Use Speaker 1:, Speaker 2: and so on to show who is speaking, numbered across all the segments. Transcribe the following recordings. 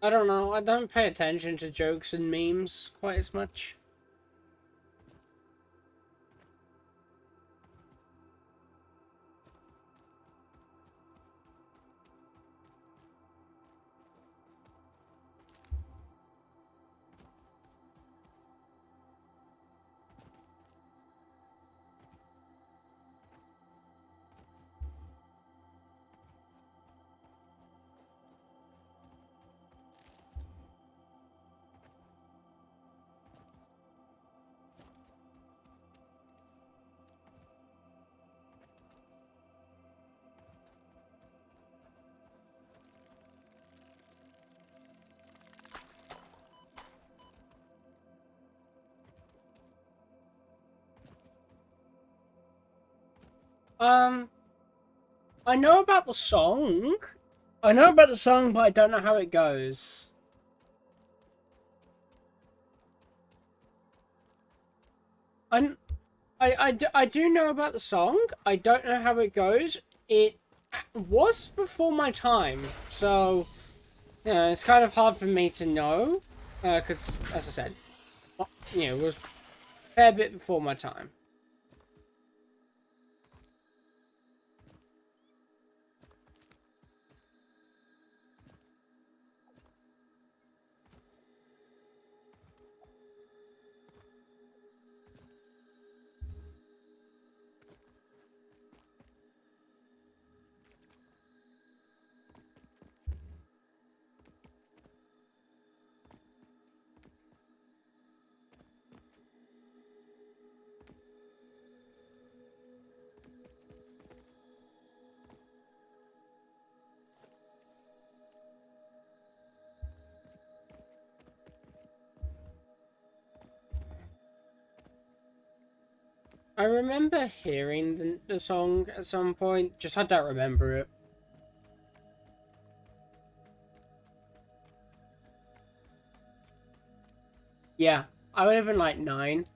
Speaker 1: I don't know. I don't pay attention to jokes and memes quite as much. Um, I know about the song. I know about the song, but I don't know how it goes. I, I do know about the song. I don't know how it goes. It was before my time, so it's kind of hard for me to know. Because, as I said, it was a fair bit before my time. I remember hearing the song at some point, just I don't remember it. Yeah, I would have been like 9.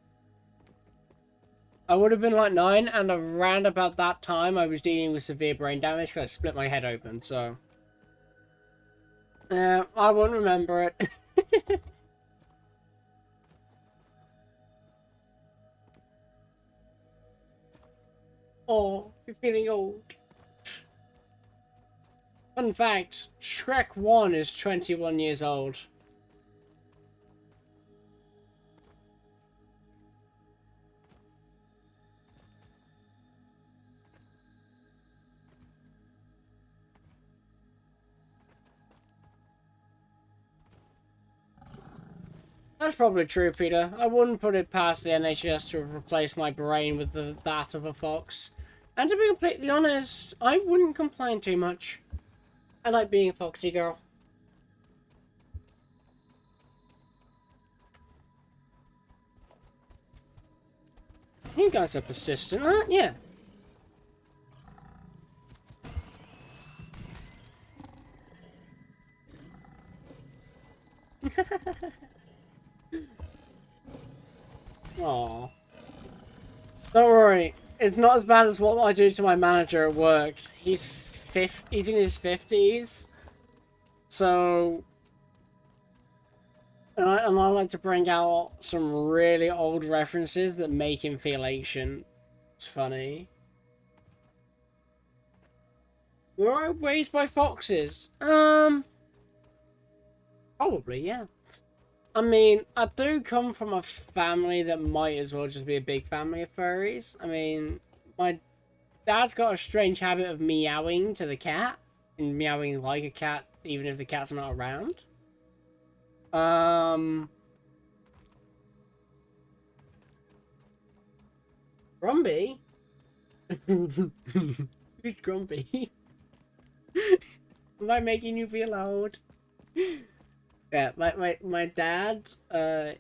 Speaker 1: I would have been like 9, and around about that time, I was dealing with severe brain damage because I split my head open, so. Yeah, I won't remember it. Oh, you're feeling old. Fun fact, Shrek 1 is 21 years old. That's probably true, Peter. I wouldn't put it past the NHS to replace my brain with that of a fox. And to be completely honest, I wouldn't complain too much. I like being a foxy girl. You guys are persistent, aren't you? Aww. Don't worry, it's not as bad as what I do to my manager at work. He's in his 50s, so and I like to bring out some really old references that make him feel ancient. It's funny. Were I raised by foxes? Probably, yeah. I mean, I do come from a family that might as well just be a big family of furries. I mean, my dad's got a strange habit of meowing to the cat, and meowing like a cat, even if the cat's not around. Um, Grumpy? Who's Grumpy? Am I making you feel old? Yeah, my dad,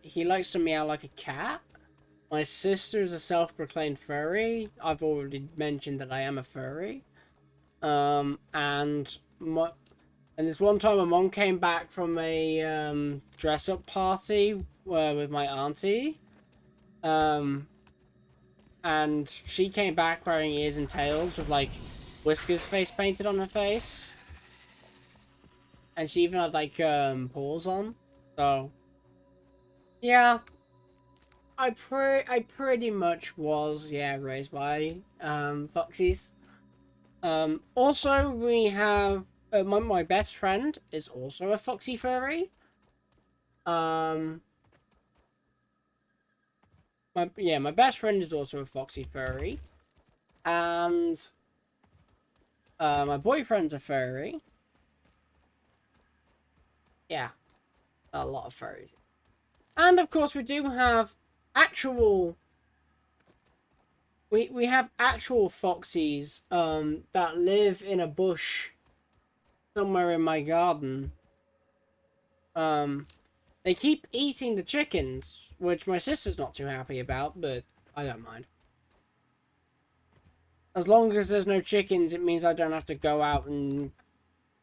Speaker 1: he likes to meow like a cat. My sister is a self-proclaimed furry. I've already mentioned that I am a furry. And this one time, my mom came back from a dress-up party with my auntie. Um, and she came back wearing ears and tails with like Whiskers face painted on her face. And she even had, like, paws on. So, yeah. I pretty much was, yeah, raised by, foxies. Also, we have, my best friend is also a foxy furry. Um, my best friend is also a foxy furry. And, my boyfriend's a furry. Yeah, a lot of furries. And, of course, we do have actual... We have actual foxies, that live in a bush somewhere in my garden. They keep eating the chickens, which my sister's not too happy about, but I don't mind. As long as there's no chickens, it means I don't have to go out and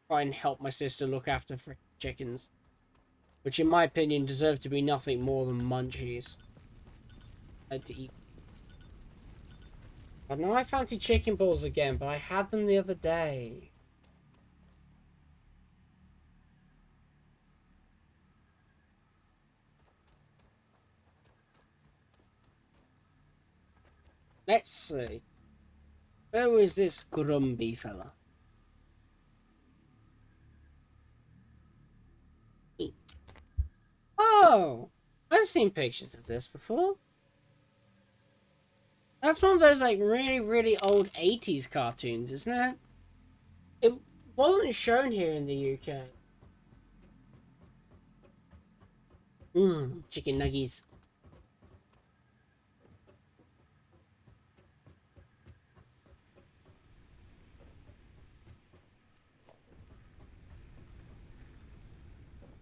Speaker 1: try and help my sister look after chickens. Which, in my opinion, deserve to be nothing more than munchies. To eat. I know I fancy chicken balls again, but I had them the other day. Let's see. Where is this Grumby fella? Oh! I've seen pictures of this before. That's one of those, like, really, really old 80s cartoons, isn't it? It wasn't shown here in the UK. Chicken nuggies.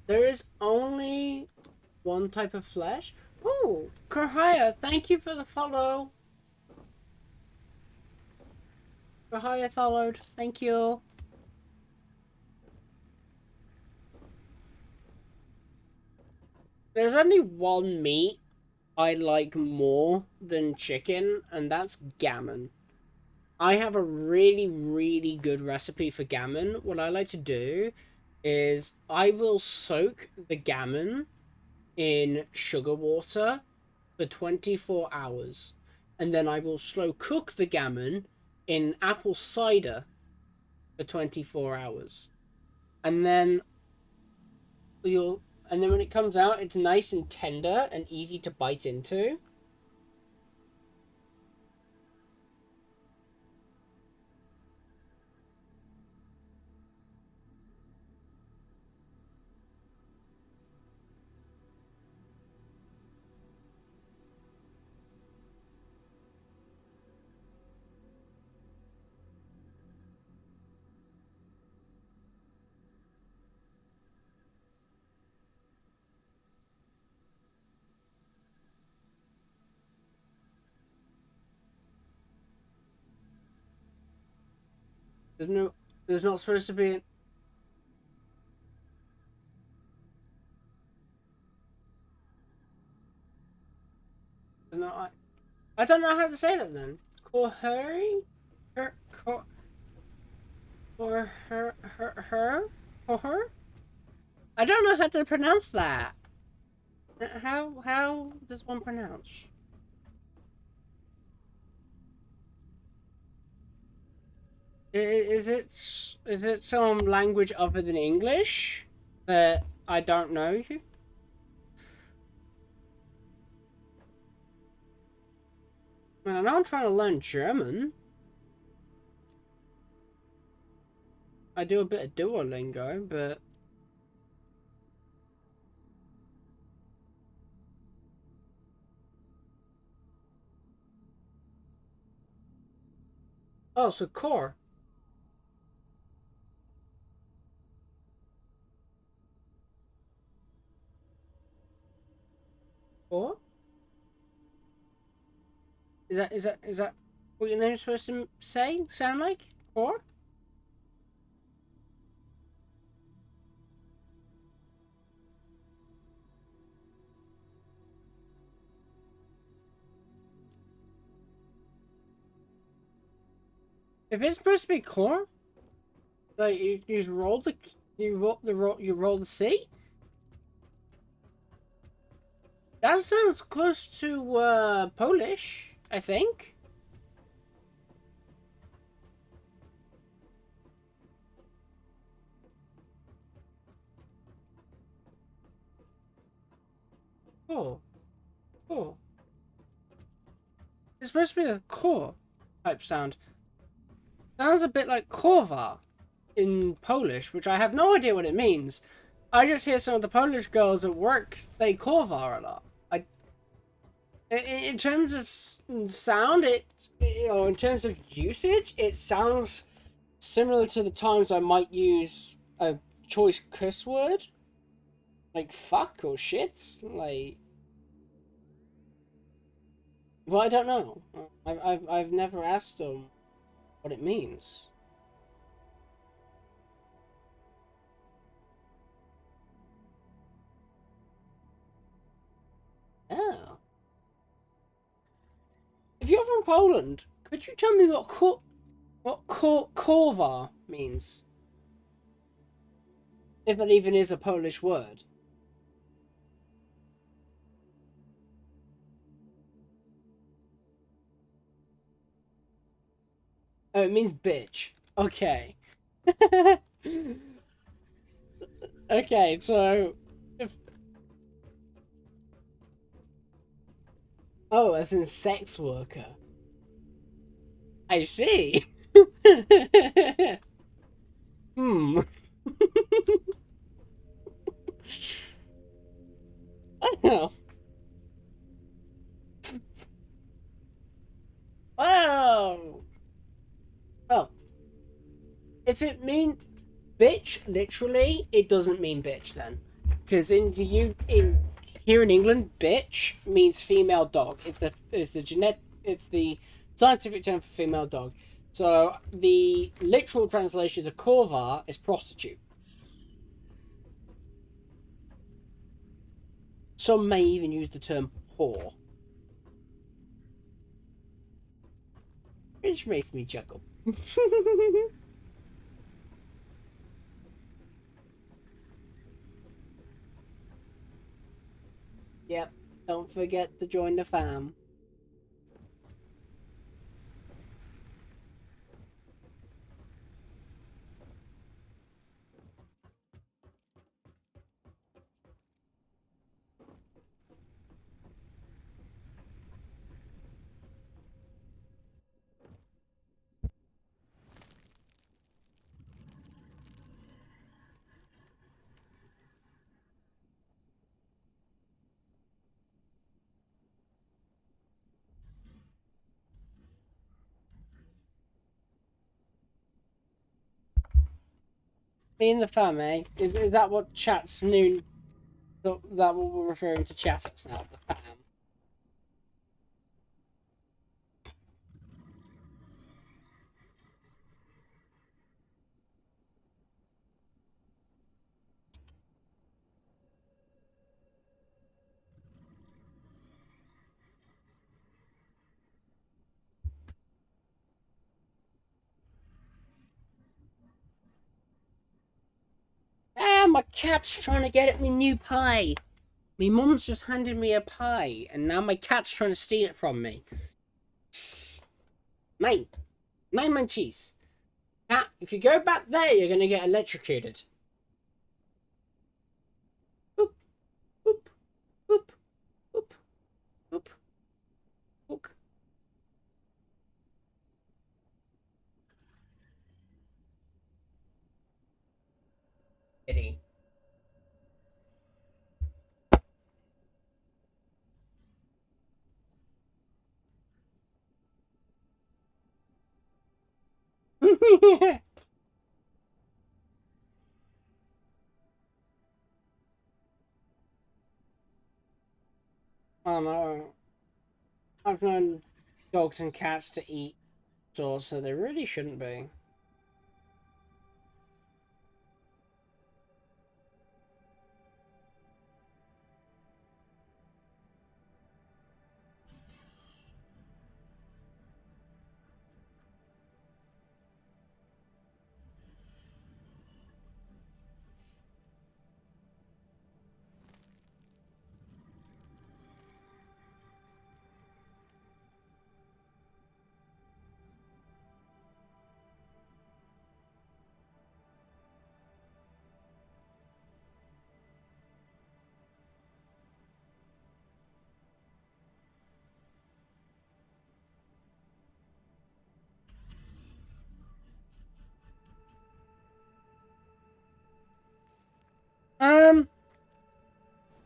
Speaker 1: There is only one type of flesh. Oh, Kurhaya, thank you for the follow. Kurhaya followed. Thank you. There's only one meat I like more than chicken, and that's gammon. I have a really, really good recipe for gammon. What I like to do is I will soak the gammon in sugar water for 24 hours. And then I will slow cook the gammon in apple cider for 24 hours. And then when it comes out, it's nice and tender and easy to bite into. There's no there's not supposed to be no I don't know how to say that then. Kohari? Her or her? I don't know how to pronounce that. How does one pronounce? Is it some language other than English that I don't know? I mean, I know I'm trying to learn German. I do a bit of Duolingo, but... Oh, so core. Core? Is that what your name's supposed to sound like? Core? If it's supposed to be core, like you just roll the You roll the C? That sounds close to Polish, I think. Cool. Cool. It's supposed to be a core type sound. Sounds a bit like korwa in Polish, which I have no idea what it means. I just hear some of the Polish girls at work say korwa a lot. In terms of sound, in terms of usage, it sounds similar to the times I might use a choice curse word, like fuck or shit, like. Well, I don't know. I've never asked them what it means. Oh. If you're from Poland, could you tell me what korwa means? If that even is a Polish word. Oh, it means bitch. Okay. Okay, so if oh, as in sex worker. I see. Hmm. I don't know. Oh. Oh. If it means bitch, literally, it doesn't mean bitch then, because in here in England, bitch means female dog. It's the scientific term for female dog. So the literal translation to korva is prostitute. Some may even use the term whore, which makes me chuckle. Yep. Don't forget to join the fam. Me and the fam, eh? Is that what chat's noon? That what we're referring to chat as now? The fam. Ah, my cat's trying to get at me new pie. Me mum's just handed me a pie, and now my cat's trying to steal it from me. Mine. Mine munchies. Cat, if you go back there, you're gonna get electrocuted. Boop, boop, boop, boop, boop, boop. Kitty. Oh no. I've known dogs and cats to eat sauce, so they really shouldn't be.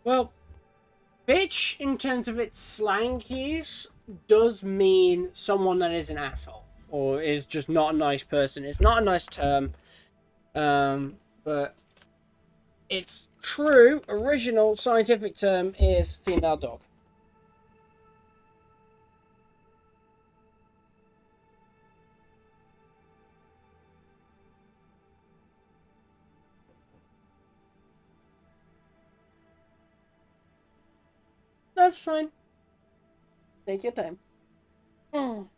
Speaker 1: Well, bitch, in terms of its slang use, does mean someone that is an asshole or is just not a nice person. It's not a nice term, but its true original scientific term is female dog. That's fine. Take your time. Oh,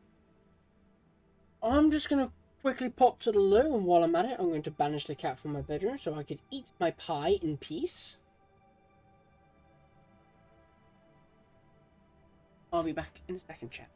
Speaker 1: I'm just gonna quickly pop to the loo, and while I'm at it, I'm going to banish the cat from my bedroom so I could eat my pie in peace. I'll be back in a second, chat.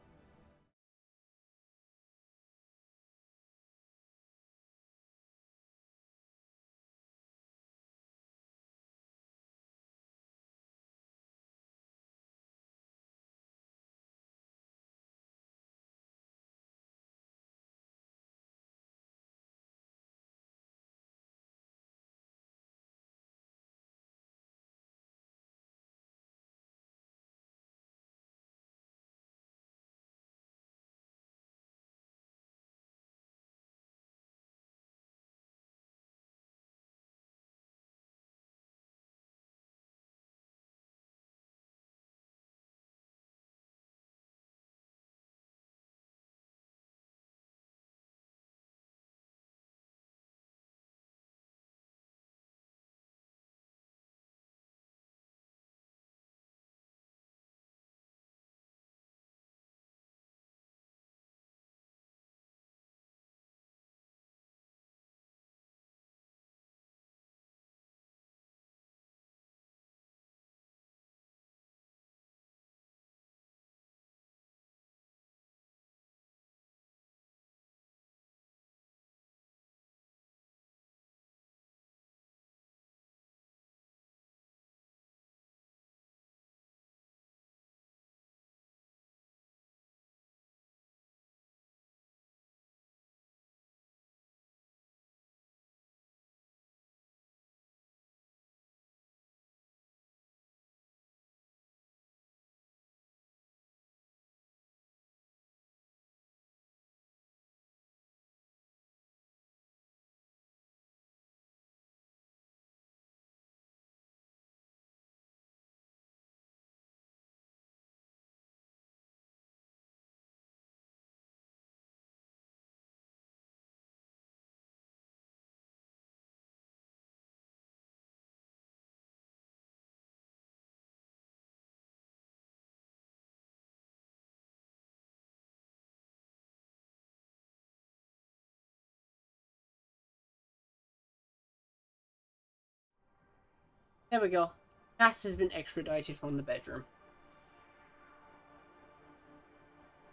Speaker 1: There we go. Cat has been extradited from the bedroom.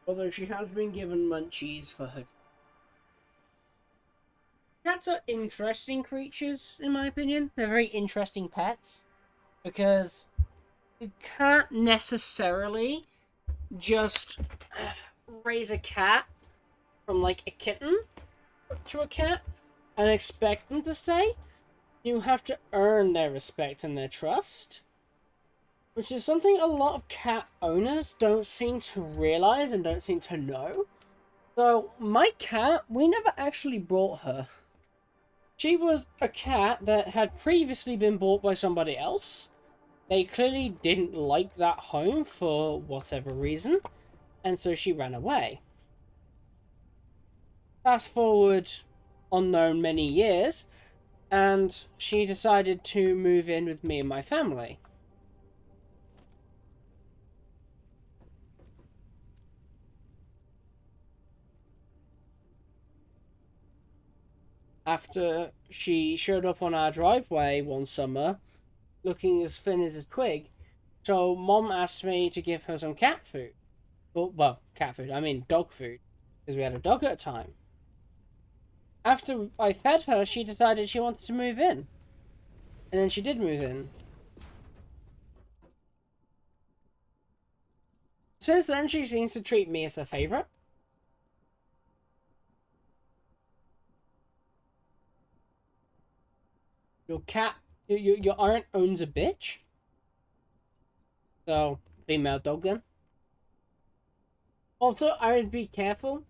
Speaker 1: Although she has been given munchies for her. Cats are interesting creatures, in my opinion. They're very interesting pets. Because you can't necessarily just raise a cat from like a kitten to a cat and expect them to stay. You have to earn their respect and their trust. Which is something a lot of cat owners don't seem to realize and don't seem to know. So, my cat, we never actually bought her. She was a cat that had previously been bought by somebody else. They clearly didn't like that home for whatever reason, and so she ran away. Fast forward unknown many years, and she decided to move in with me and my family. After she showed up on our driveway one summer, looking as thin as a twig, so Mom asked me to give her some cat food. Well, cat food, I mean dog food, because we had a dog at a time. After I fed her, she decided she wanted to move in. And then she did move in. Since then, she seems to treat me as her favourite. Your cat, your aunt owns a bitch? So, female dog then. Also, I would be careful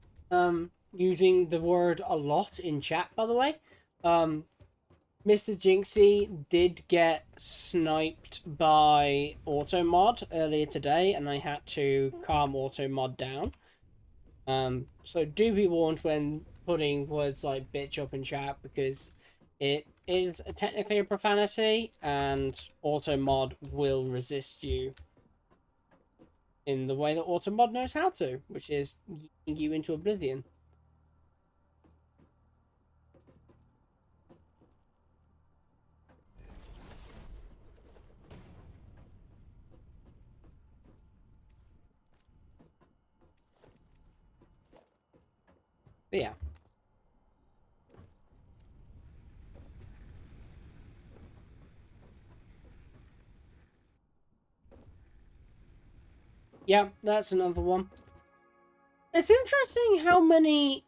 Speaker 1: using the word a lot in chat, by the way. Mr. Jinxie did get sniped by Automod earlier today, and I had to calm Automod down. So do be warned when putting words like bitch up in chat, because it is technically a profanity, and Automod will resist you in the way that Automod knows how to, which is yeeting you into oblivion. But yeah. Yeah, that's another one. It's interesting how many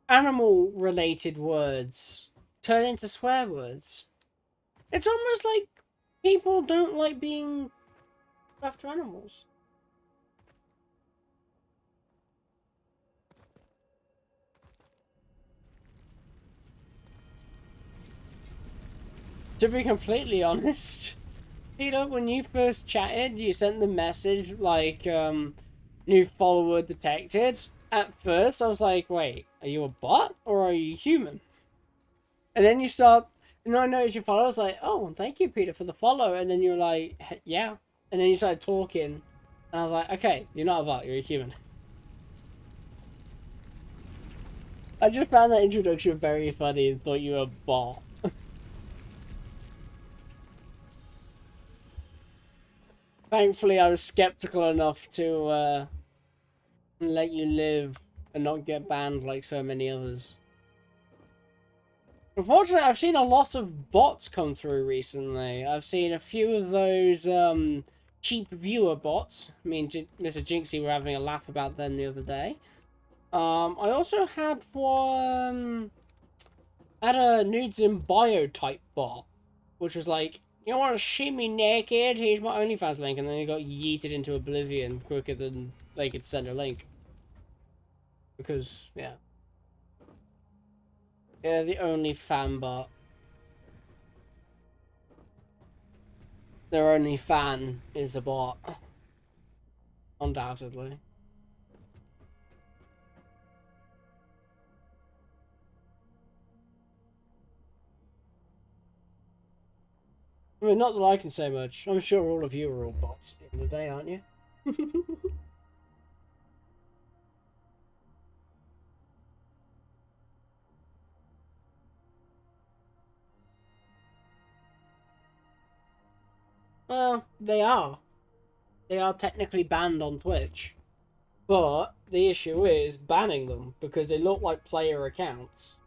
Speaker 1: animal related words turn into swear words. It's almost like people don't like being after animals. To be completely honest, Peter, when you first chatted, you sent the message like, new follower detected. At first, I was like, wait, are you a bot or are you human? And then you start, and then I noticed your follow. I was like, oh, thank you, Peter, for the follow. And then you're like, yeah. And then you started talking, and I was like, okay, you're not a bot, you're a human. I just found that introduction very funny and thought you were a bot. Thankfully, I was skeptical enough to let you live and not get banned like so many others. Unfortunately, I've seen a lot of bots come through recently. I've seen a few of those cheap viewer bots. I mean, Mr. Jinxie were having a laugh about them the other day. I also had one. I had a nudes in bio type bot, which was like, you want to see me naked? Here's my OnlyFans link, and then he got yeeted into oblivion quicker than they could send a link. Because, yeah. Yeah, the only fan bot. Their only fan is a bot. Undoubtedly. I mean, not that I can say much. I'm sure all of you are all bots at the end of the day, aren't you? Well, they are. They are technically banned on Twitch. But the issue is banning them because they look like player accounts.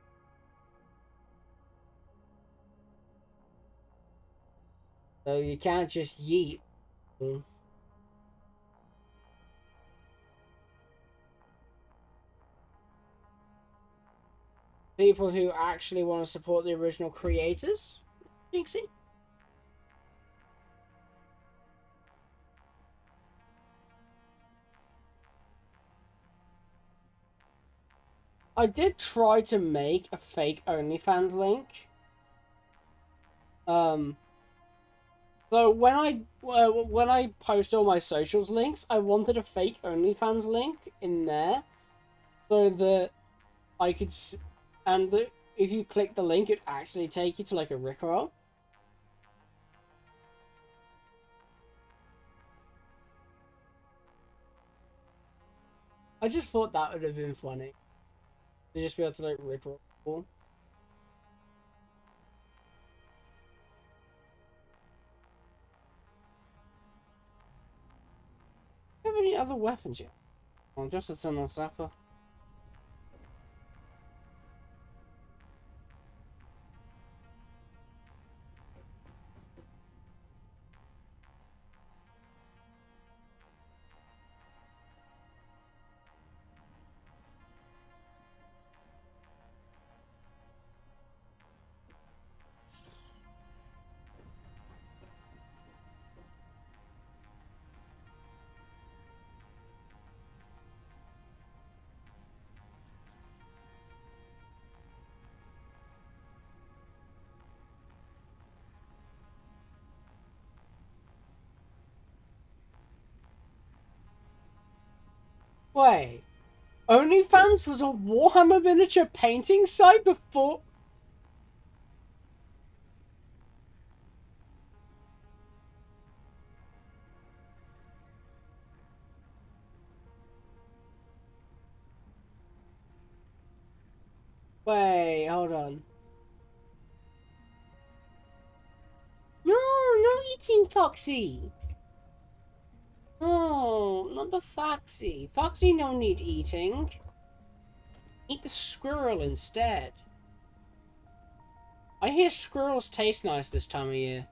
Speaker 1: So you can't just yeet them. People who actually want to support the original creators, Jinxie. I did try to make a fake OnlyFans link. So when I post all my socials links, I wanted a fake OnlyFans link in there, so that I could, if you click the link, it'd actually take you to like a Rickroll. I just thought that would have been funny to just be able to like Rickroll. Do you have any other weapons yet? Oh, just a Sun Sapper. Wait. OnlyFans was a Warhammer miniature painting site before... Wait, hold on. No, no eating Foxy. No, not the Foxy. Foxy no need eating. Eat the squirrel instead. I hear squirrels taste nice this time of year.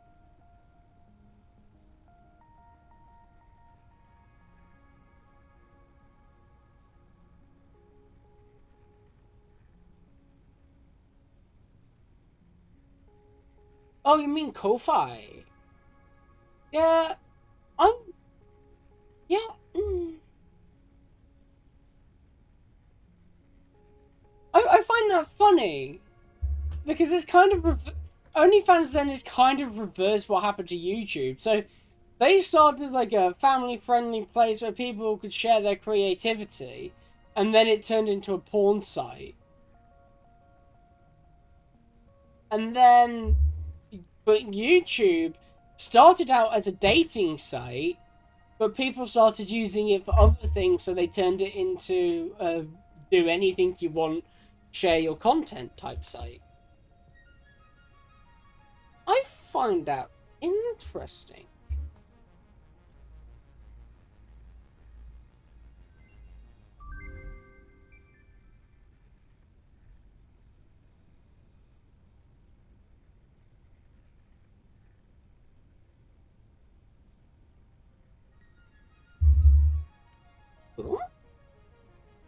Speaker 1: Oh, you mean Ko-Fi? Yeah, I'm... Yeah, I find that funny. Because it's kind of... OnlyFans then is kind of reversed what happened to YouTube. So, they started as like a family-friendly place where people could share their creativity. And then it turned into a porn site. And then... But YouTube started out as a dating site, but people started using it for other things, so they turned it into a do anything you want, share your content type site. I find that interesting. Boom?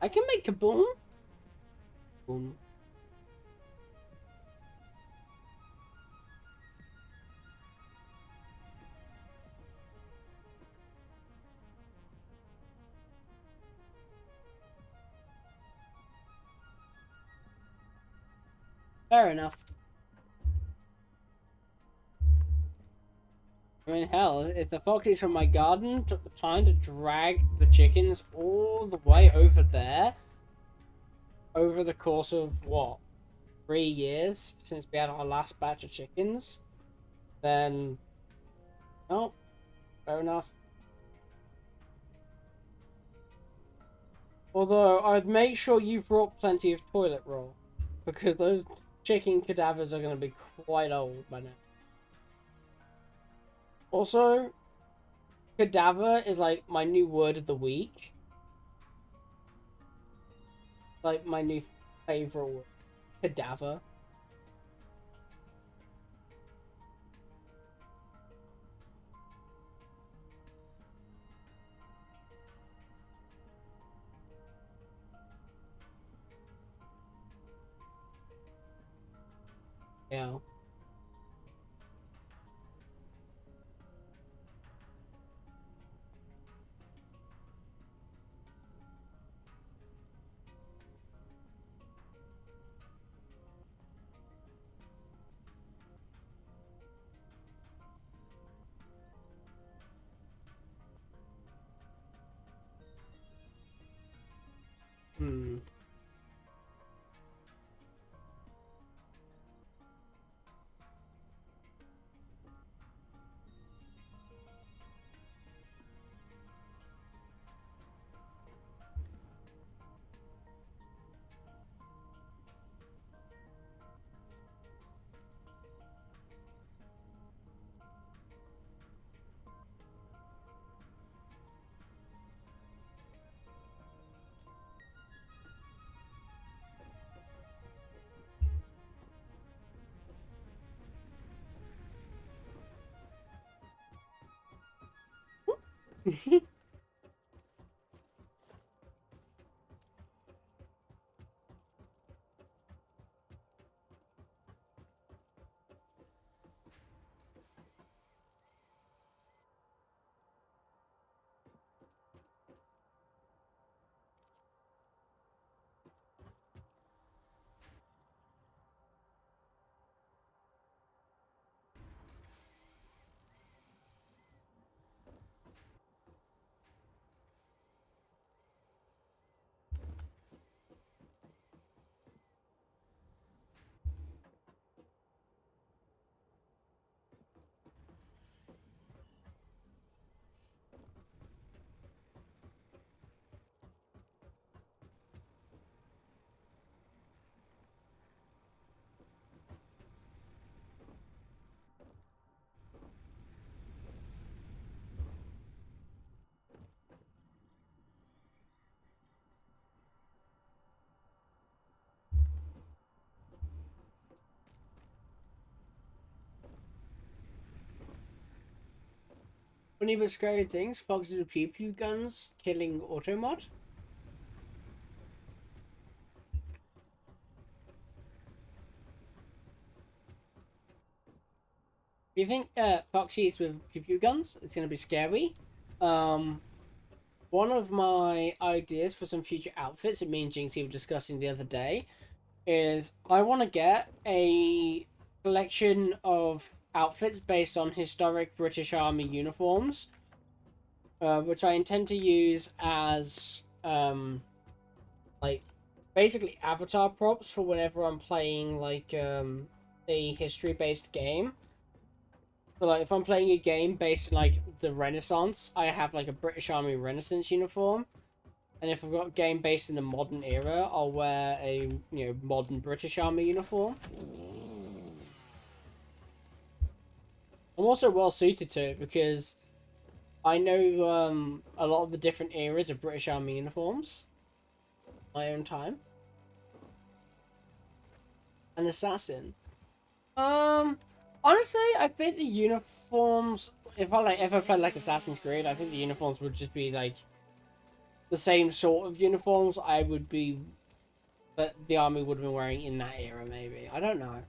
Speaker 1: I can make a boom. Boom. Fair enough. I mean, hell, if the foxes from my garden took the time to drag the chickens all the way over there, over the course of, what, 3 years since we had our last batch of chickens, then, oh, fair enough. Although, I'd make sure you've brought plenty of toilet roll, because those chicken cadavers are going to be quite old by now. Also, cadaver is like my new word of the week. Like my new favorite word. Cadaver. Yeah. Hmm. Funny but scary things. Foxes with pew pew guns killing Automod. Do you think foxes with pew pew guns? It's gonna be scary. Um, One of my ideas for some future outfits that me and Jinxie were discussing the other day is I want to get a collection of outfits based on historic British Army uniforms, which I intend to use as like basically avatar props for whenever I'm playing like a history based game. So like if I'm playing a game based on like the Renaissance, I have like a British Army Renaissance uniform. And if I've got a game based in the modern era, I'll wear a modern British Army uniform. I'm also well suited to it because I know a lot of the different eras of British Army uniforms. My own time. An assassin. Honestly, I think the uniforms. If I ever played like Assassin's Creed, I think the uniforms would just be like the same sort of uniforms I would be that the army would have been wearing in that era. Maybe I don't know.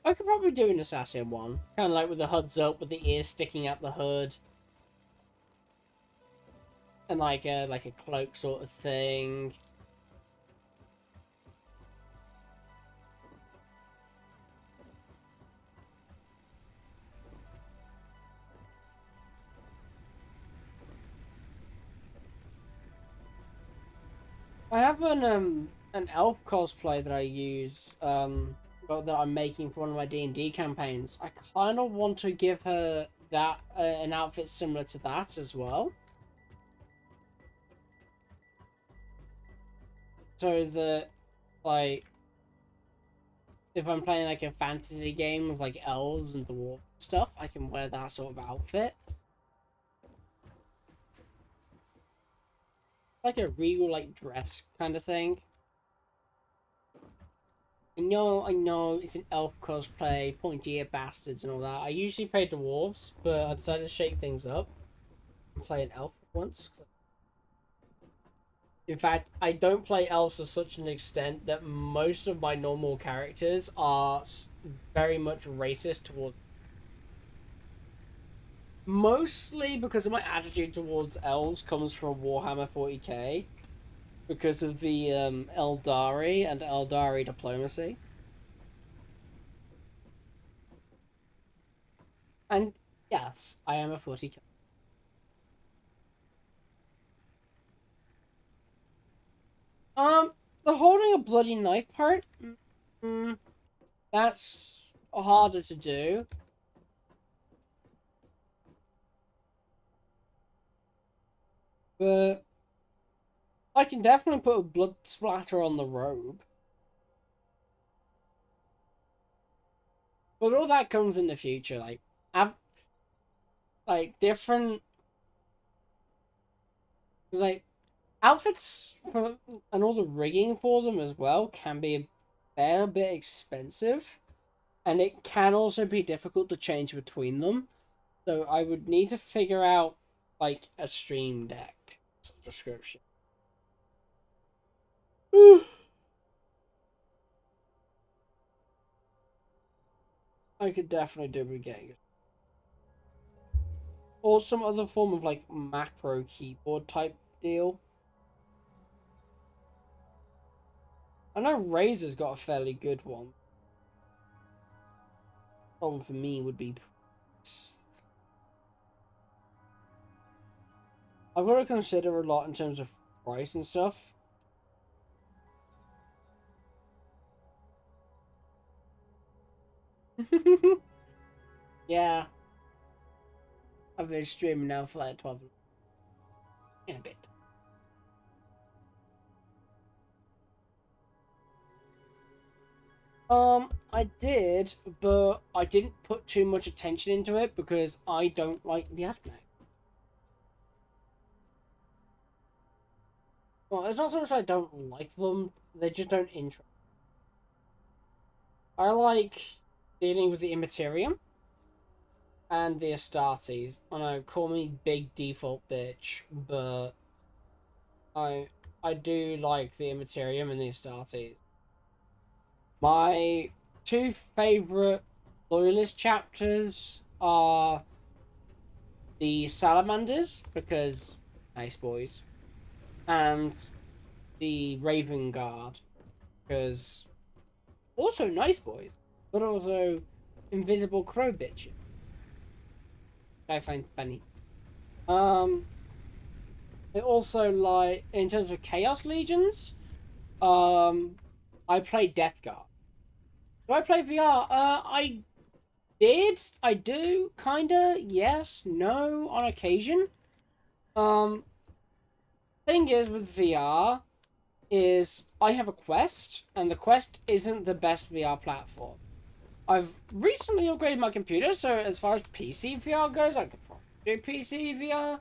Speaker 1: I could probably do an assassin one, kind of like with the hoods up, with the ears sticking out the hood, and like a cloak sort of thing. I have an elf cosplay that I use well, that I'm making for one of my D&D campaigns. I kind of want to give her that an outfit similar to that as well. So that like if I'm playing like a fantasy game with like elves and dwarves and stuff, I can wear that sort of outfit. Like a regal like dress kind of thing. I know, it's an elf cosplay, pointy ear bastards and all that. I usually play dwarves, but I decided to shake things up and play an elf once. In fact, I don't play elves to such an extent that most of my normal characters are very much racist towards. Mostly because of my attitude towards elves comes from Warhammer 40k. Because of the Eldari and Eldari diplomacy. And yes, I am a 40k. The holding a bloody knife part, that's harder to do. But I can definitely put a blood splatter on the robe. But all that comes in the future. Like, I've like different, like outfits for and all the rigging for them as well can be a fair bit expensive, and it can also be difficult to change between them. So I would need to figure out like a stream deck description. I could definitely do with getting it. Or some other form of like macro keyboard type deal. I know Razer's got a fairly good one. Problem for me would be I've got to consider a lot in terms of price and stuff. Yeah, I've been streaming now for like 12 in a bit. I did, but I didn't put too much attention into it because I don't like the anime. Well, it's not so much I don't like them, they just don't interest. I like dealing with the Immaterium. and the Astartes. I know, call me big default bitch, but I I do like the Immaterium and the Astartes. My two favorite Loyalist chapters are the Salamanders, because nice boys, and the Raven Guard, because also nice boys, but also invisible crow bitches. I find funny. Um, it also, like, in terms of Chaos Legions, um, I play Death Guard. Do I play VR? I did. I do. Kinda. Yes. No. On occasion. Um, thing is with VR is I have a Quest, and the Quest isn't the best VR platform. I've recently upgraded my computer, so as far as PC VR goes, I could probably do PC VR,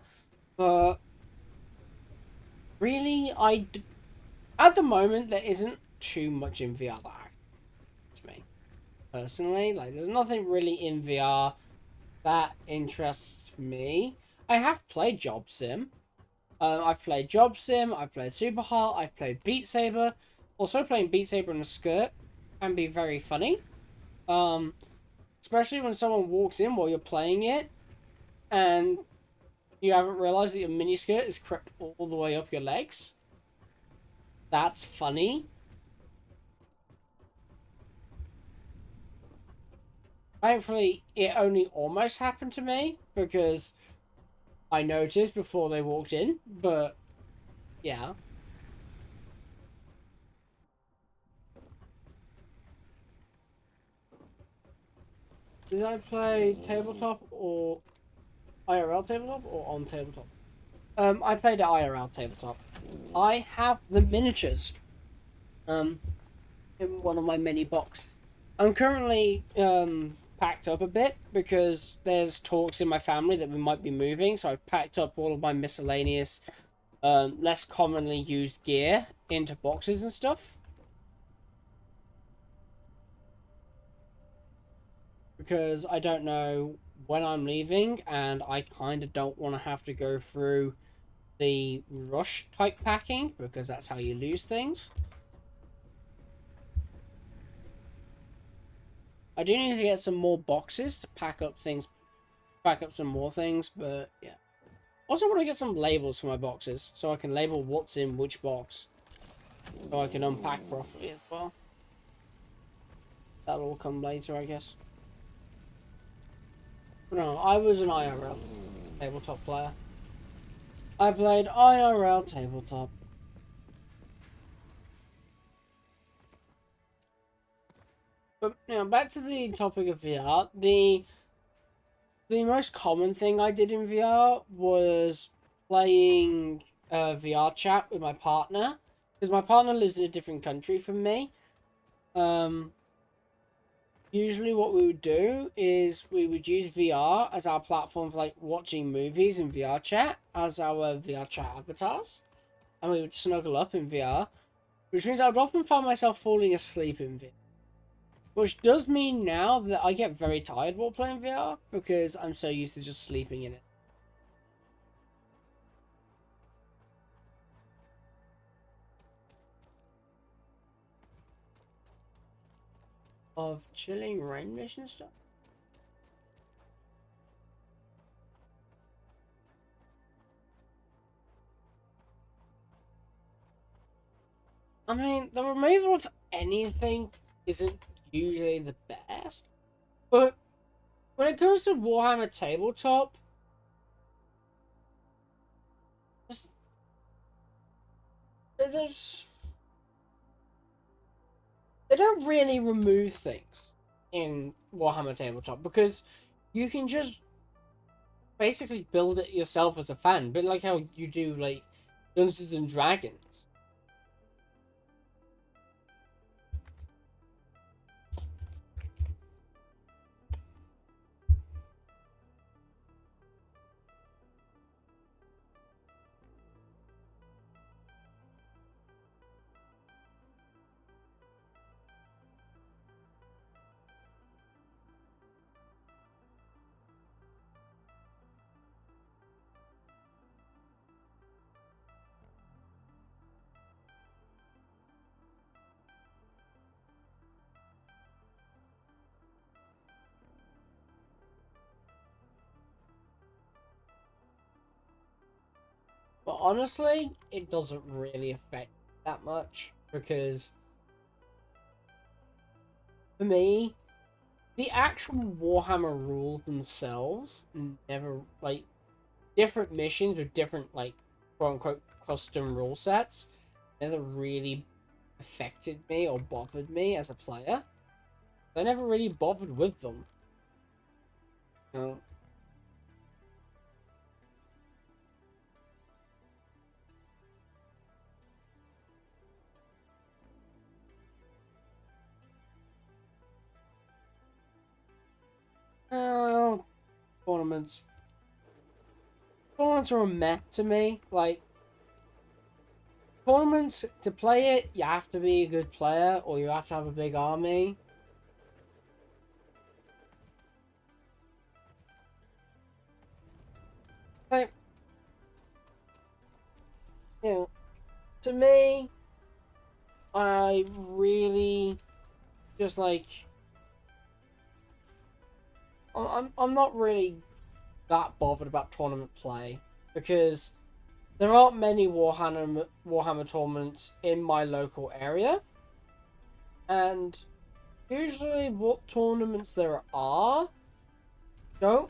Speaker 1: but really, at the moment, there isn't too much in VR that interests me. Personally, like, there's nothing really in VR that interests me. I have played Job Sim. I've played Job Sim, I've played Super Hot, I've played Beat Saber. Also, playing Beat Saber in a skirt can be very funny. Um, Especially when someone walks in while you're playing it and you haven't realized that your miniskirt is crept all the way up your legs. That's funny. Thankfully, it only almost happened to me because I noticed before they walked in, but yeah. Did I play tabletop or IRL tabletop or on tabletop? I played at IRL tabletop. I have the miniatures. Um, in one of my mini boxes. I'm currently packed up a bit because there's talks in my family that we might be moving, so I've packed up all of my miscellaneous, less commonly used gear into boxes and stuff. Because I don't know when I'm leaving, and I kind of don't want to have to go through the rush type packing because that's how you lose things. I do need to get some more boxes to pack up things, pack up some more things, but yeah. Also want to get some labels for my boxes so I can label what's in which box, so I can unpack properly as well. That'll all come later, I guess. But no, I was an IRL tabletop player. I played IRL tabletop. But back to the topic of VR. The most common thing I did in VR was playing VR chat with my partner, because my partner lives in a different country from me. Um, Usually what we would do is we would use VR as our platform for, like, watching movies in VR chat as our VR chat avatars, and we would snuggle up in VR, which means I would often find myself falling asleep in VR. Which does mean now that I get very tired while playing VR because I'm so used to just sleeping in it. Of chilling rain mission stuff? I mean, the removal of anything isn't usually the best, but when it comes to Warhammer Tabletop, just, they just they don't really remove things in Warhammer Tabletop because you can just basically build it yourself as a fan, but like how you do, like, Dungeons and Dragons. honestly, it doesn't really affect that much because for me, the actual Warhammer rules themselves never like different missions with different like quote unquote custom rule sets never really affected me or bothered me as a player. I never really bothered with them. You know? Oh, tournaments. Tournaments are a meh to me. Like, tournaments, to play it, you have to be a good player or you have to have a big army. Like, you know, to me, I really just like. I'm not really that bothered about tournament play because there aren't many Warhammer tournaments in my local area, and usually what tournaments there are don't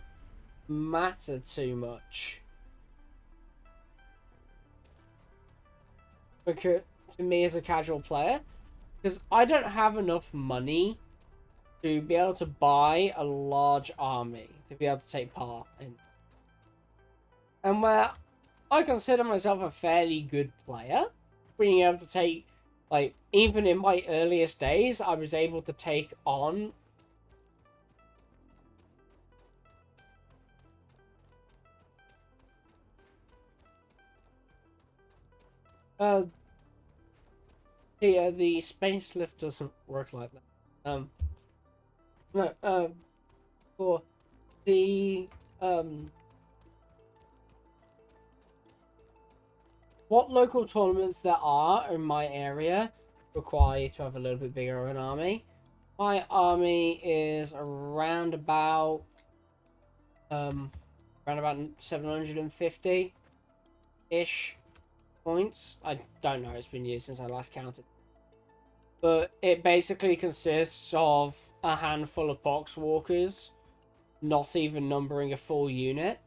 Speaker 1: matter too much because to me as a casual player, because I don't have enough money to be able to buy a large army to be able to take part in, and where I consider myself a fairly good player, being able to take, like, even in my earliest days, I was able to take on uh the space lift doesn't work like that. No, for the um what local tournaments there are in my area require you to have a little bit bigger of an army. My army is um around about 750 ish points. I don't know, it's been years since I last counted. But it basically consists of a handful of boxwalkers, not even numbering a full unit,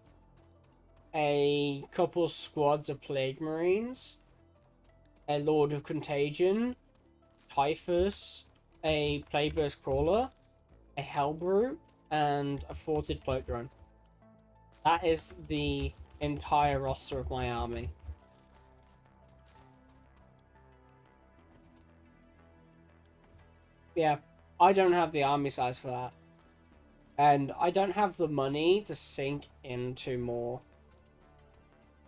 Speaker 1: a couple squads of plague marines, a Lord of Contagion, Typhus, a Plagueburst Crawler, a Hellbrute, and a Forted Cloak Drone. That is the entire roster of my army. Yeah, I don't have the army size for that. And I don't have the money to sink into more.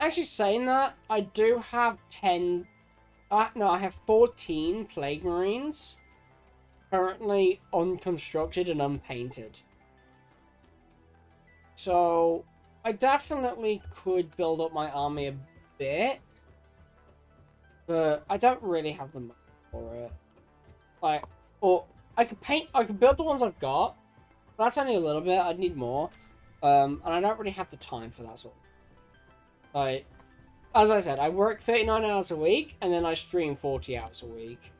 Speaker 1: Actually, saying that, I do have 10... no, I have 14 Plague Marines currently unconstructed and unpainted. So, I definitely could build up my army a bit. But I don't really have the money for it. Like, or I could build the ones I've got. That's only a little bit. I'd need more. And I don't really have the time for that sort of. Like, as I said, I work 39 hours a week, and then I stream 40 hours a week.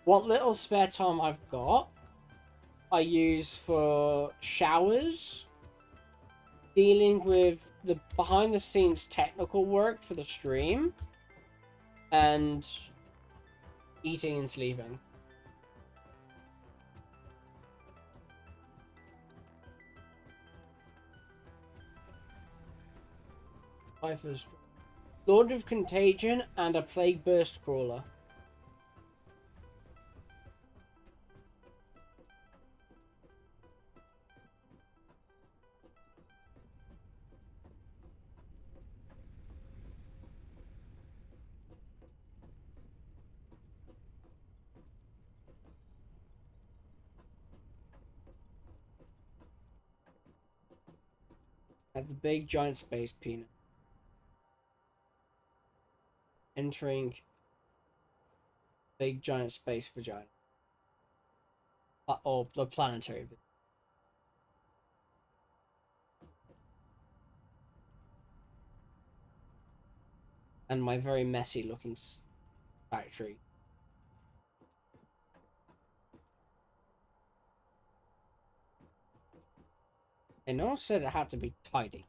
Speaker 1: What little spare time I've got, I use for showers, dealing with the behind-the-scenes technical work for the stream, and eating and sleeping. My first Lord of Contagion and a Plagueburst Crawler. At the big giant space peanut. Entering big giant space vagina. Or the planetary. and my very messy looking factory. And no one said it had to be tidy.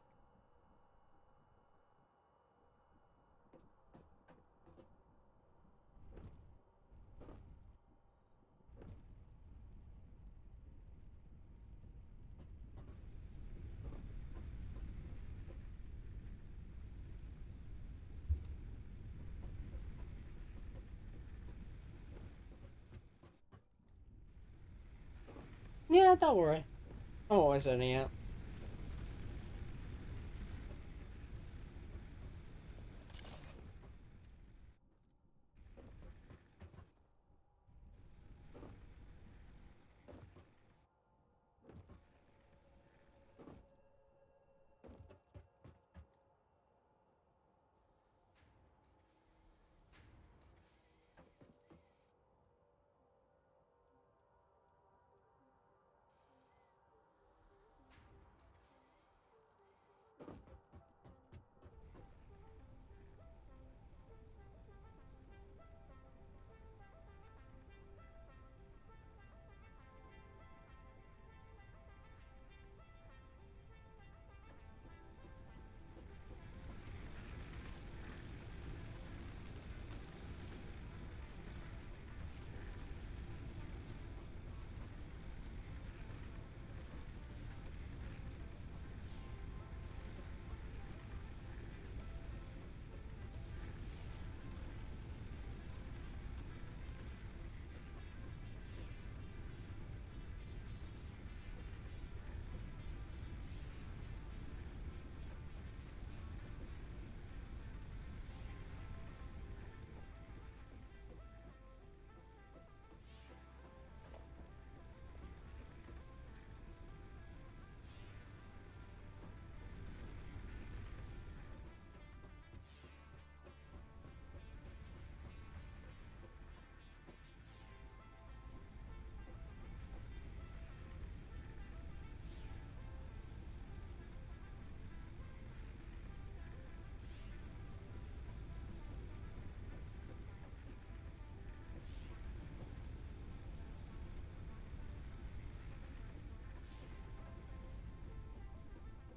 Speaker 1: Yeah, don't worry. I'm always only out.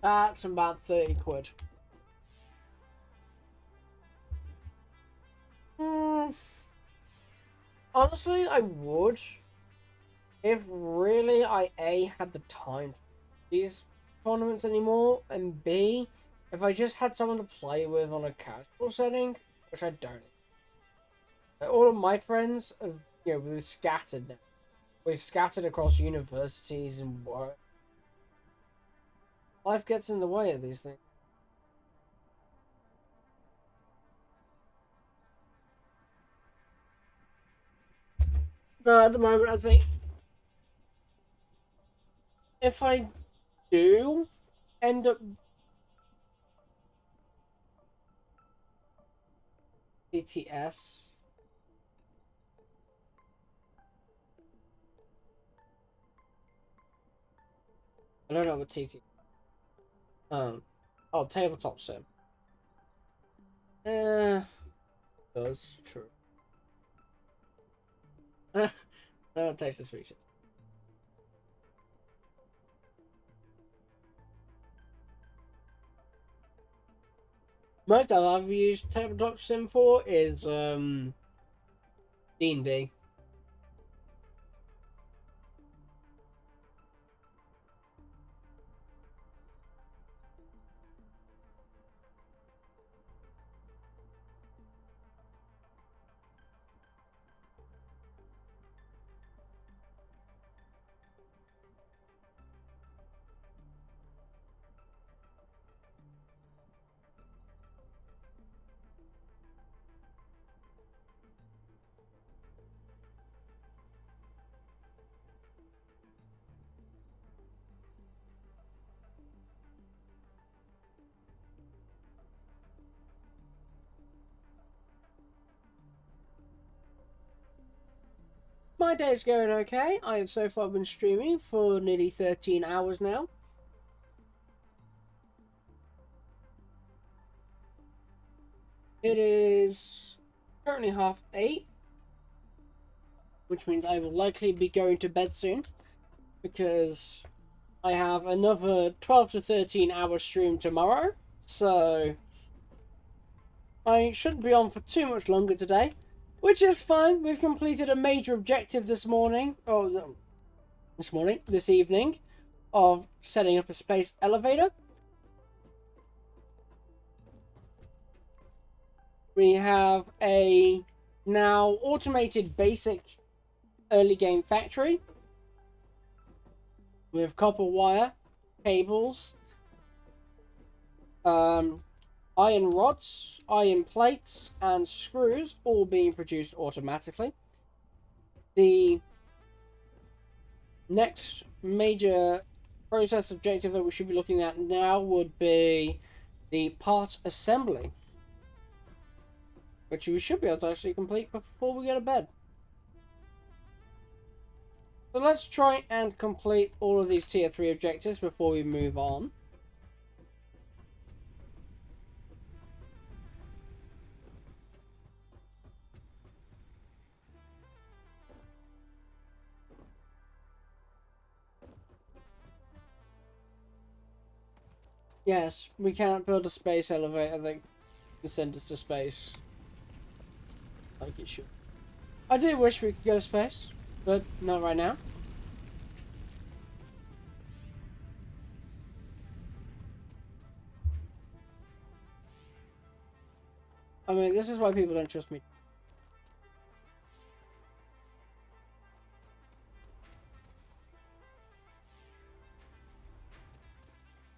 Speaker 1: That's about 30 quid. Honestly, I would. If really I A, had the time to do these tournaments anymore, and B, if I just had someone to play with on a casual setting, which I don't. All of my friends have, we've scattered now. We've scattered across universities and work. Life gets in the way of these things. No, at the moment, I think if I do end up BTS, I don't know what TT. Oh, tabletop sim. That's true. No, it takes the switches. Most that I've used tabletop sim for is D&D. My day's going okay. I have so far been streaming for nearly 13 hours now. It is currently 8:30, which means I will likely be going to bed soon because I have another 12 to 13 hour stream tomorrow. So I shouldn't be on for too much longer today, which is fine. We've completed a major objective this morning, this evening, of setting up a space elevator. We have a now automated basic early game factory with copper wire, cables, iron rods, iron plates, and screws all being produced automatically. The next major process objective that we should be looking at now would be the part assembly, which we should be able to actually complete before we go to bed. So let's try and complete all of these tier 3 objectives before we move on. Yes, we can't build a space elevator that can send us to space like it should. I do wish we could go to space, but not right now. I mean, this is why people don't trust me.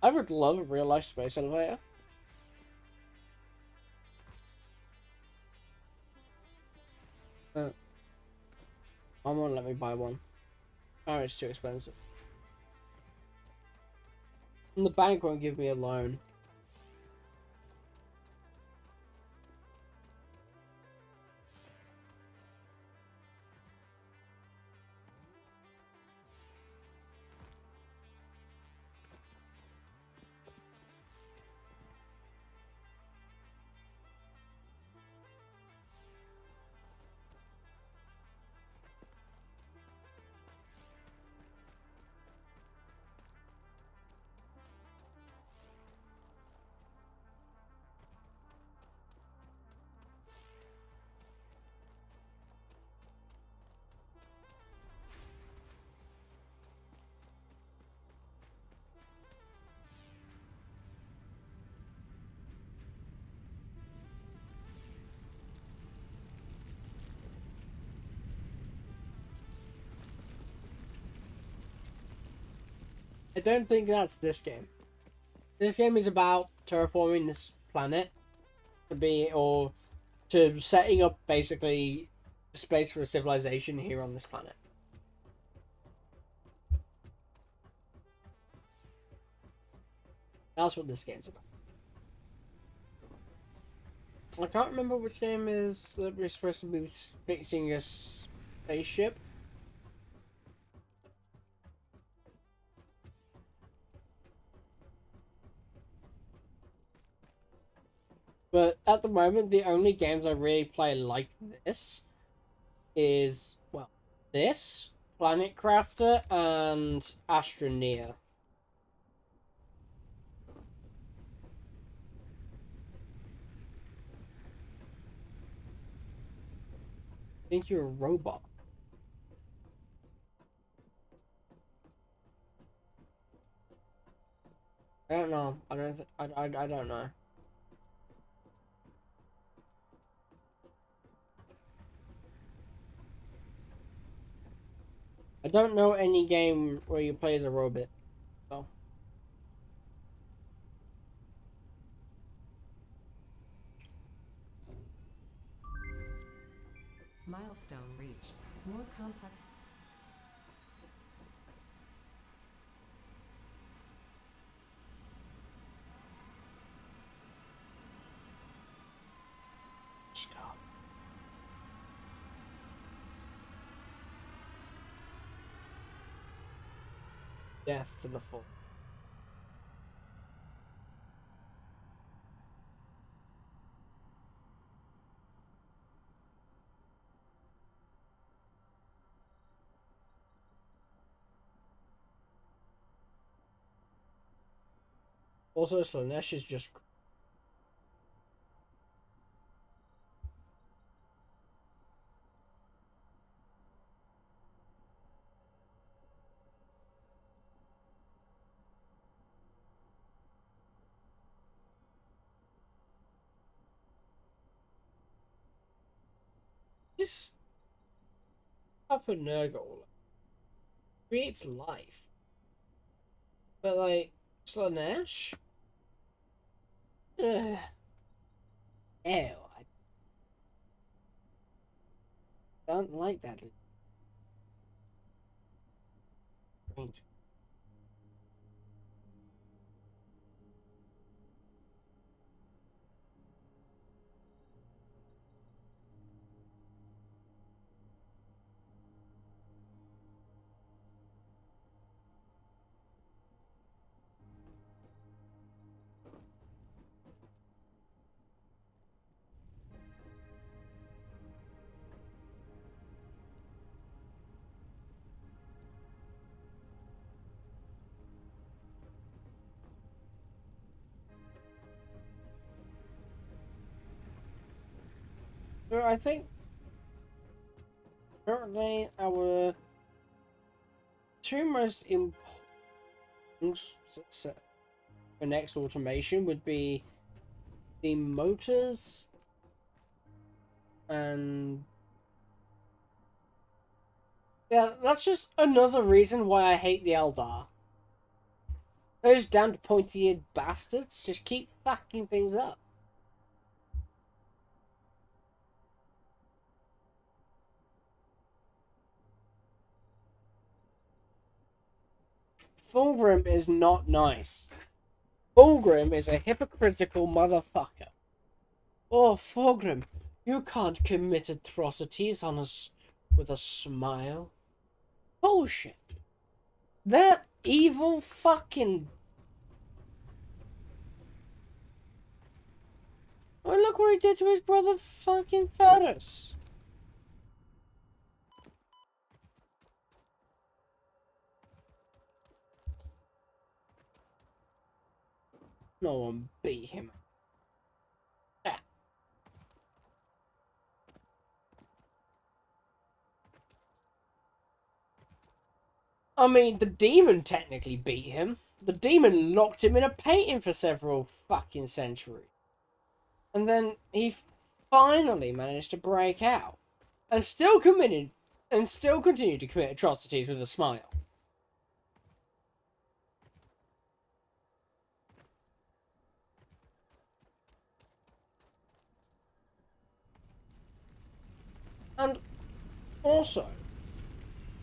Speaker 1: I would love a real life space elevator. Mom won't let me buy one. Oh, it's too expensive. And the bank won't give me a loan. I don't think that's this game. This game is about terraforming this planet to setting up basically space for a civilization here on this planet. That's what this game's about. I can't remember which game is that we're supposed to be fixing a spaceship. But at the moment, the only games I really play like this is, well, this, Planet Crafter, and Astroneer. I think you're a robot. I don't know. I don't know. I don't know any game where you play as a robot. So.
Speaker 2: Milestone reached. More complex.
Speaker 1: Scott. Death to the full. Also, Slaanesh is just... This type of Nurgle creates life. But, like, Slaanesh? Ugh. Ew, I don't like that. So I think currently our two most important for next automation would be the motors and yeah, that's just another reason why I hate the Eldar. Those damned pointy-eared bastards just keep fucking things up. Fulgrim is not nice. Fulgrim is a hypocritical motherfucker. Oh, Fulgrim, you can't commit atrocities on us with a smile. Bullshit. That evil fucking... Oh, look what he did to his brother fucking Ferris. No one beat him. Ah. I mean, the demon technically beat him. The demon locked him in a painting for several fucking centuries. And then he finally managed to break out. And still continued to commit atrocities with a smile. And also,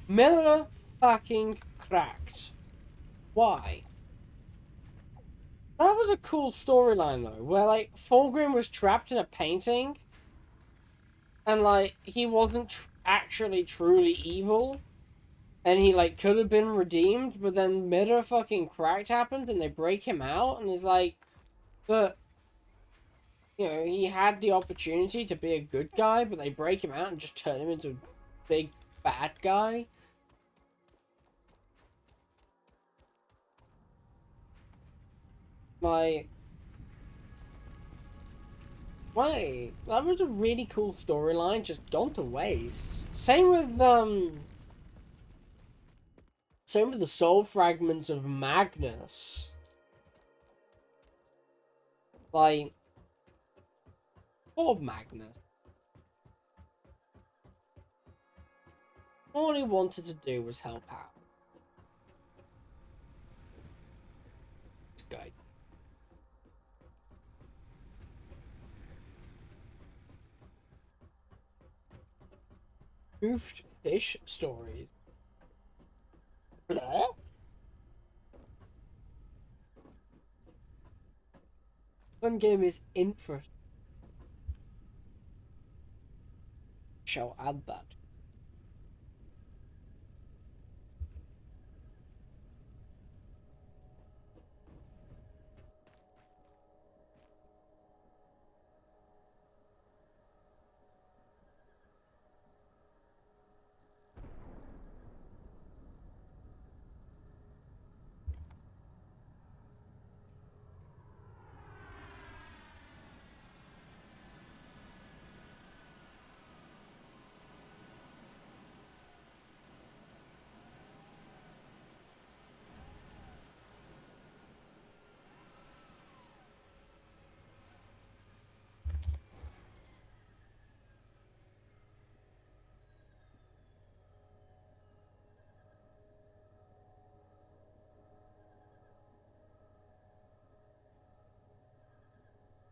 Speaker 1: Miller fucking cracked. Why? That was a cool storyline though, where like Fulgrim was trapped in a painting, and like he wasn't actually truly evil, and he like could have been redeemed, but then Miller fucking cracked happened, and they break him out, and he's like, but you know he had the opportunity to be a good guy, but they break him out and just turn him into a big bad guy. Like, wait, that was a really cool storyline, just gone to waste. Same with the soul fragments of Magnus. Like, poor Magnus. All he wanted to do was help out. This guy. Goofed fish stories. Blah? Fun game is infra. Shall add that.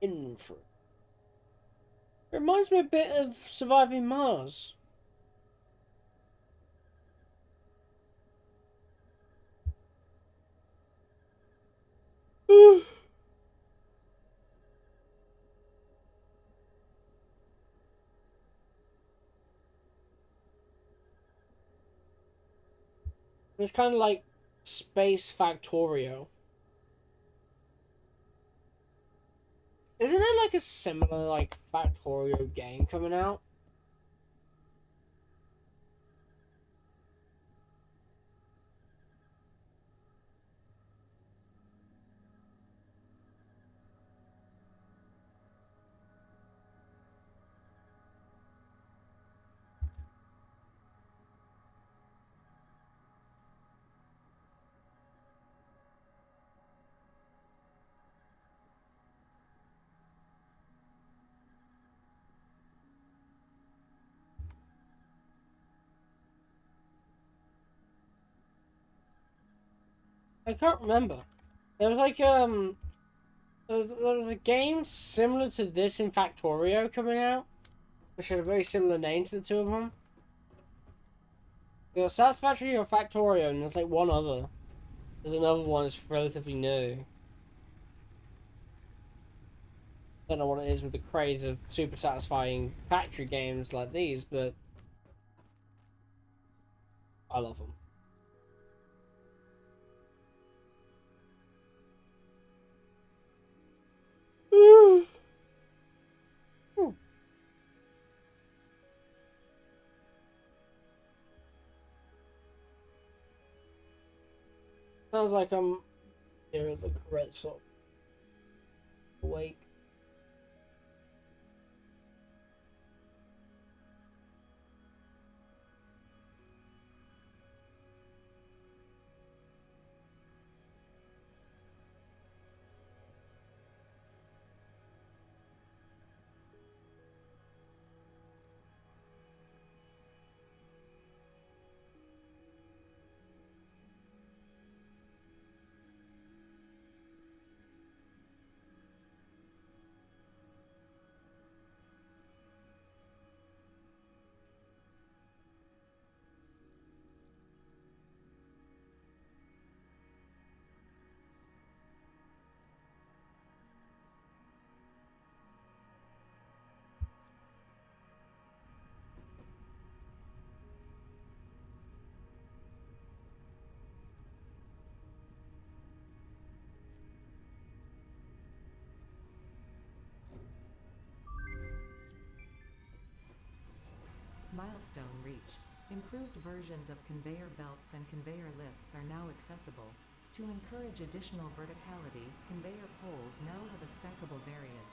Speaker 1: Infra. It reminds me a bit of Surviving Mars. It's kind of like Space Factorio. Isn't there like a similar like Factorio game coming out? I can't remember. There was like there was a game similar to this in Factorio coming out, which had a very similar name to the two of them. There was Satisfactory or Factorio, and there's like one other. There's another one that's relatively new. Don't know what it is with the craze of super satisfying factory games like these, but I love them. Sounds like I'm near the correct sort of awake.
Speaker 2: Milestone reached. Improved versions of conveyor belts and conveyor lifts are now accessible. To encourage additional verticality, conveyor poles now have a stackable variant.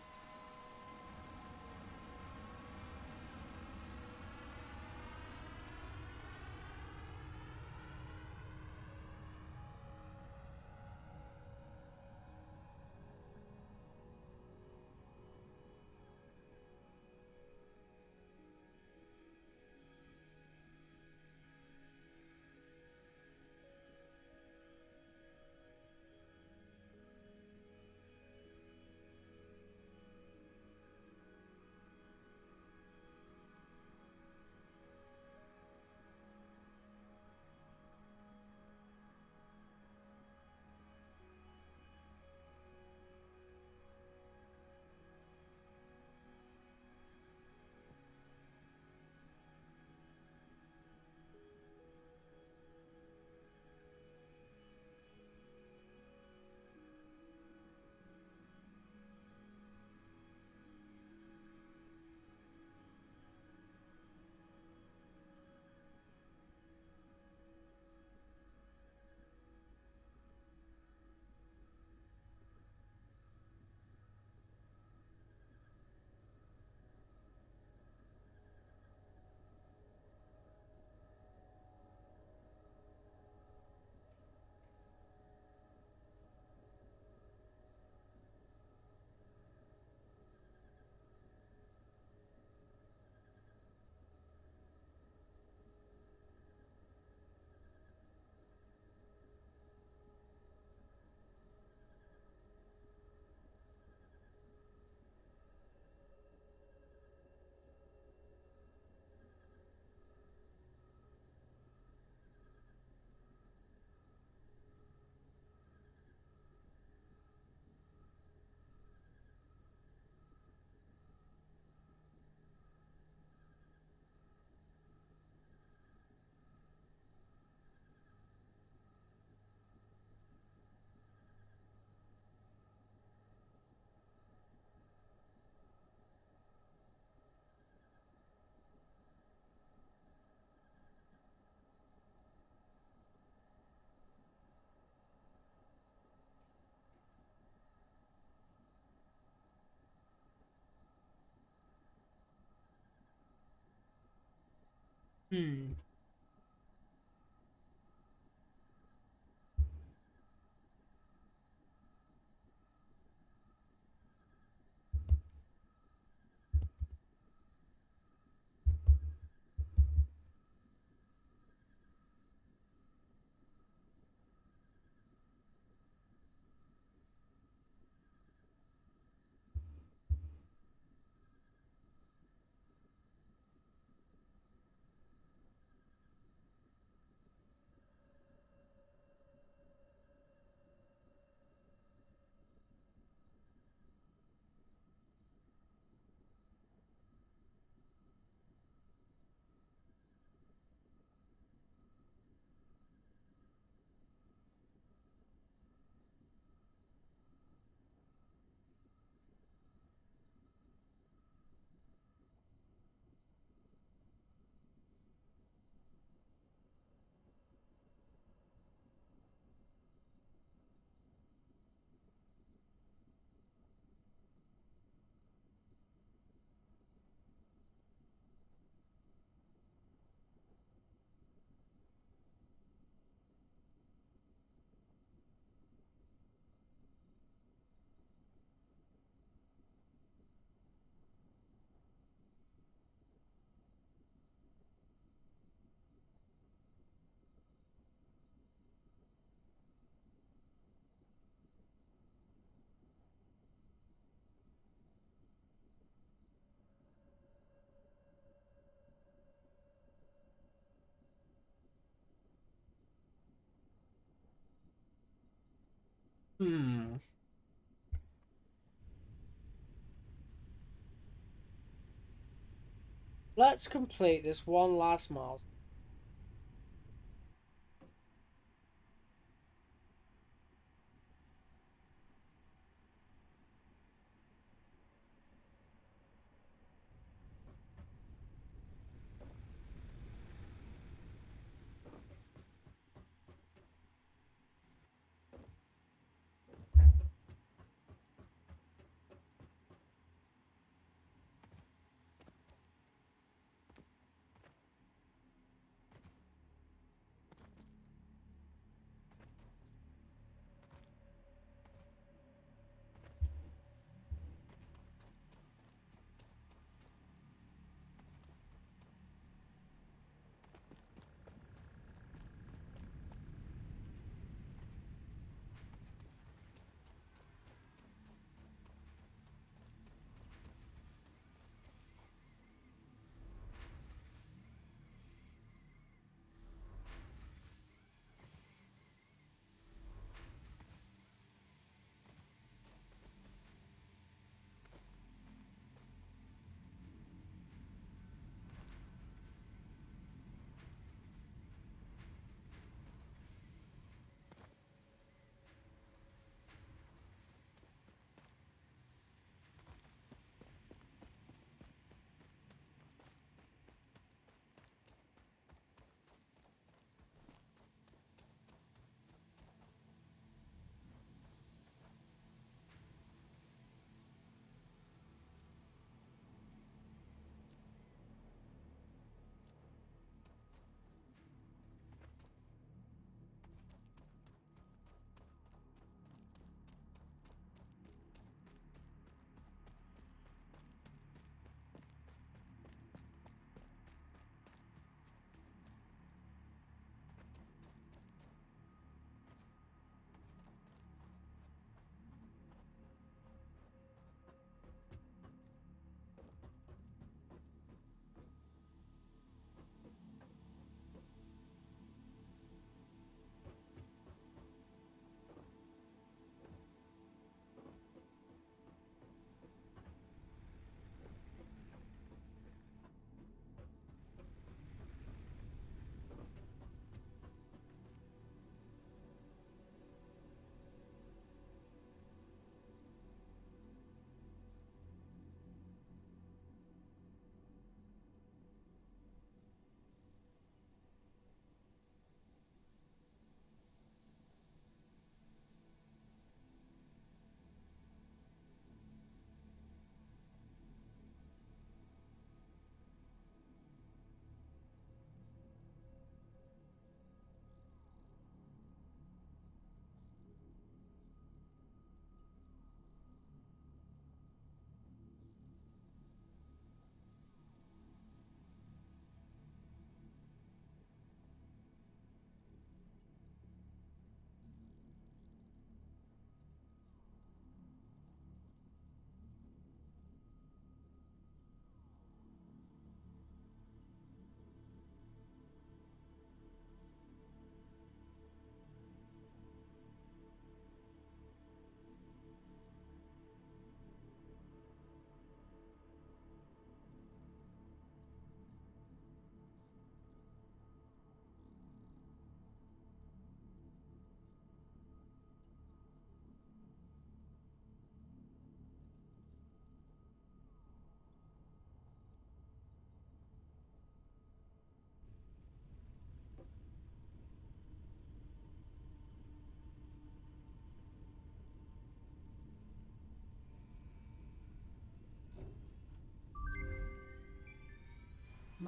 Speaker 1: Hmm. Hmm. Let's complete this one last mile.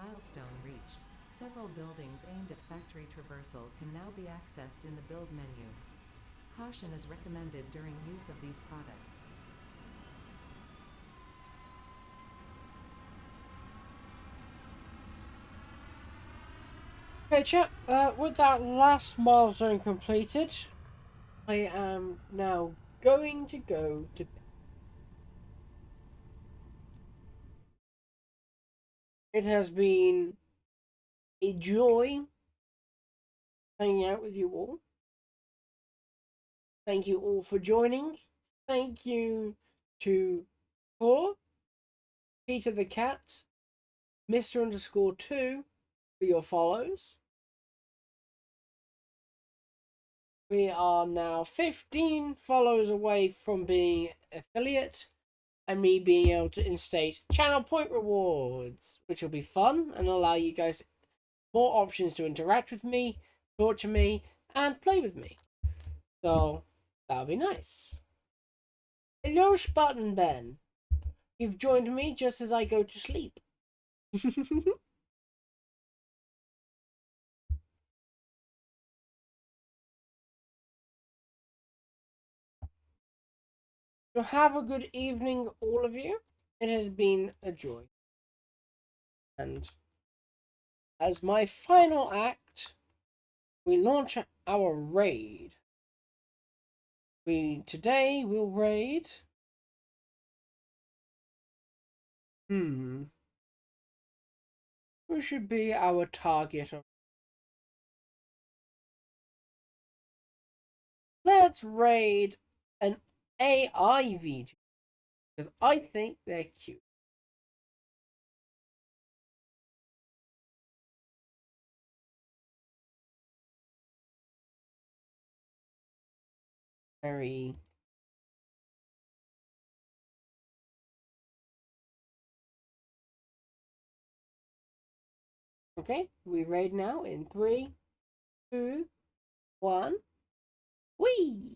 Speaker 2: Milestone reached. Several buildings aimed at factory traversal can now be accessed in the build menu. Caution is recommended during use of these products.
Speaker 1: Okay, chat, with that last milestone completed, I am now going to go to bed. It has been a joy hanging out with you all. Thank you all for joining. Thank you to Tor, Peter the Cat, Mr_2 for your follows. We are now 15 follows away from being affiliate and me being able to instate channel point rewards, which will be fun and allow you guys more options to interact with me, talk to me, and play with me. So that'll be nice. Hello, Spartan Ben. You've joined me just as I go to sleep. So have a good evening, all of you. It has been a joy. And as my final act, we launch our raid. Today we'll raid. Who should be our target of? Let's raid an AI VTuber because I think they're cute. Very. Okay, we raid now in 3, 2, 1. Whee!